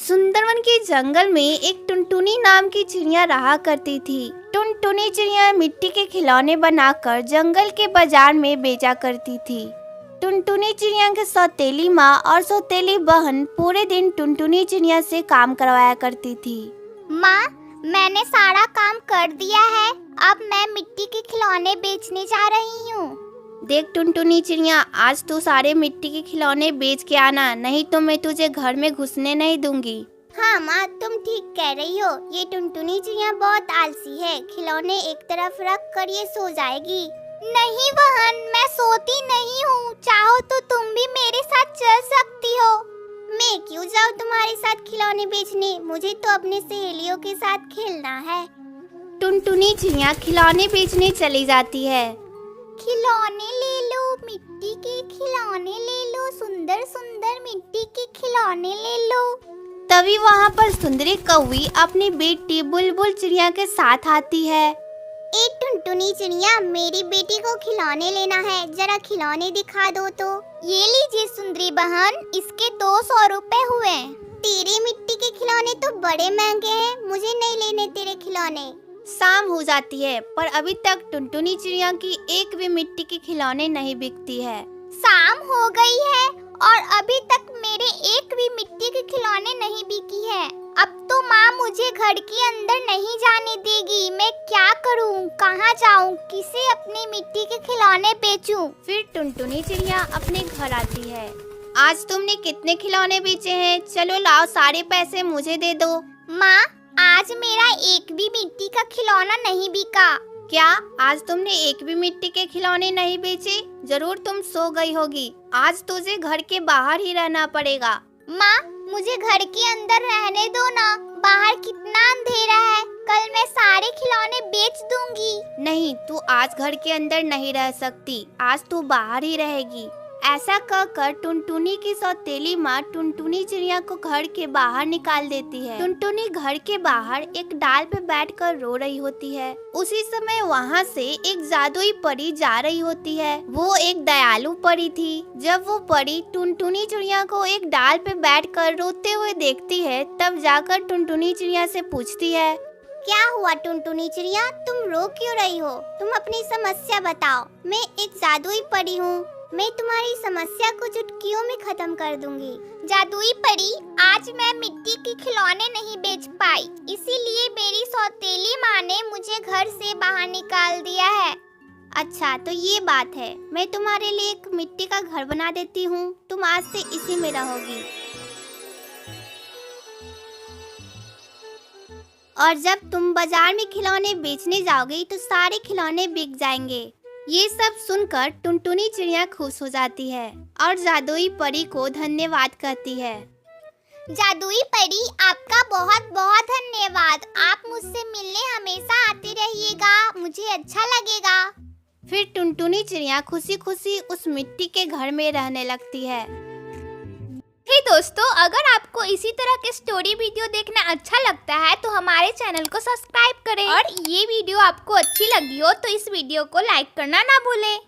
सुंदरवन के जंगल में एक टुनटुनी नाम की चिड़िया रहा करती थी। टुनटुनी चिड़िया मिट्टी के खिलौने बनाकर जंगल के बाजार में बेचा करती थी। टुनटुनी चिड़िया की सौतेली माँ और सौतेली बहन पूरे दिन टुनटुनी चिड़िया से काम करवाया करती थी। माँ, मैंने सारा काम कर दिया है, अब मैं मिट्टी के खिलौने बेचने जा रही हूँ। देख टुनटुनी चिड़िया, आज तू सारे मिट्टी के खिलौने बेच के आना, नहीं तो मैं तुझे घर में घुसने नहीं दूंगी। हाँ माँ, तुम ठीक कह रही हो, ये टुनटुनी चिड़िया बहुत आलसी है, खिलौने एक तरफ रख कर ये सो जाएगी। नहीं बहन, मैं सोती नहीं हूँ, चाहो तो तुम भी मेरे साथ चल सकती हो। मैं क्यों जाऊँ तुम्हारे साथ खिलौने बेचने, मुझे तो अपने सहेलियों के साथ खेलना है। टुनटुनी चिड़िया खिलौने बेचने चली जाती है। खिलौने ले लो, मिट्टी के खिलौने ले लो, सुंदर सुंदर मिट्टी के खिलौने ले लो। तभी वहाँ पर सुंदरी कौवी अपनी बेटी बुलबुल चिड़िया के साथ आती है। एक टुनटुनी चिड़िया, मेरी बेटी को खिलौने लेना है, जरा खिलौने दिखा दो तो। ये लीजिए सुंदरी बहन, इसके 200 रुपए हुए। तेरे मिट्टी के खिलौने तो बड़े महंगे हैं, मुझे नहीं लेने तेरे खिलौने। शाम हो जाती है पर अभी तक टुनटुनी चिड़िया की एक भी मिट्टी के खिलौने नहीं बिकती है। शाम हो गई है और अभी तक मेरे एक भी मिट्टी के खिलौने नहीं बिकी है। अब तो माँ मुझे घर के अंदर नहीं जाने देगी, मैं क्या करूँ, कहाँ जाऊँ, किसे अपने मिट्टी के खिलौने बेचूं? फिर टुनटुनी चिड़िया अपने घर आती है। आज तुमने कितने खिलौने बेचे हैं? चलो लाओ, सारे पैसे मुझे दे दो। माँ, आज मेरा एक भी मिट्टी का खिलौना नहीं बिका। क्या आज तुमने एक भी मिट्टी के खिलौने नहीं बेचे? जरूर तुम सो गई होगी, आज तुझे घर के बाहर ही रहना पड़ेगा। माँ, मुझे घर के अंदर रहने दो ना, बाहर कितना अंधेरा है, कल मैं सारे खिलौने बेच दूंगी। नहीं, तू आज घर के अंदर नहीं रह सकती, आज तू बाहर ही रहेगी। ऐसा कहकर टुनटुनी की सौतेली माँ टुनटुनी चिड़िया को घर के बाहर निकाल देती है। टुनटुनी घर के बाहर एक डाल पे बैठकर रो रही होती है। उसी समय वहाँ से एक जादुई परी जा रही होती है। वो एक दयालु परी थी। जब वो परी टुनटुनी चिड़िया को एक डाल पे बैठकर रोते हुए देखती है, तब जाकर टुनटुनी चिड़िया से पूछती है, क्या हुआ टुनटुनी चिड़िया, तुम रो क्यों रही हो? तुम अपनी समस्या बताओ। मैं एक जादुई परी हूँ, मैं तुम्हारी समस्या को चुटकियों में खत्म कर दूंगी। जादुई परी, आज मैं मिट्टी के खिलौने नहीं बेच पाई, इसीलिए मेरी सौतेली माँ ने मुझे घर से बाहर निकाल दिया है। अच्छा तो ये बात है, मैं तुम्हारे लिए एक मिट्टी का घर बना देती हूँ, तुम आज से इसी में रहोगी। और जब तुम बाजार में खिलौने बेचने जाओगी तो सारे खिलौने बिक जाएंगे। ये सब सुनकर टुनटुनी चिड़िया खुश हो जाती है और जादुई परी को धन्यवाद कहती है। जादुई परी, आपका बहुत बहुत धन्यवाद, आप मुझसे मिलने हमेशा आते रहिएगा, मुझे अच्छा लगेगा। फिर टुनटुनी चिड़िया खुशी खुशी उस मिट्टी के घर में रहने लगती है। दोस्तों, अगर आपको इसी तरह के स्टोरी वीडियो देखना अच्छा लगता है तो हमारे चैनल को सब्सक्राइब करें और ये वीडियो आपको अच्छी लगी हो तो इस वीडियो को लाइक करना ना भूलें।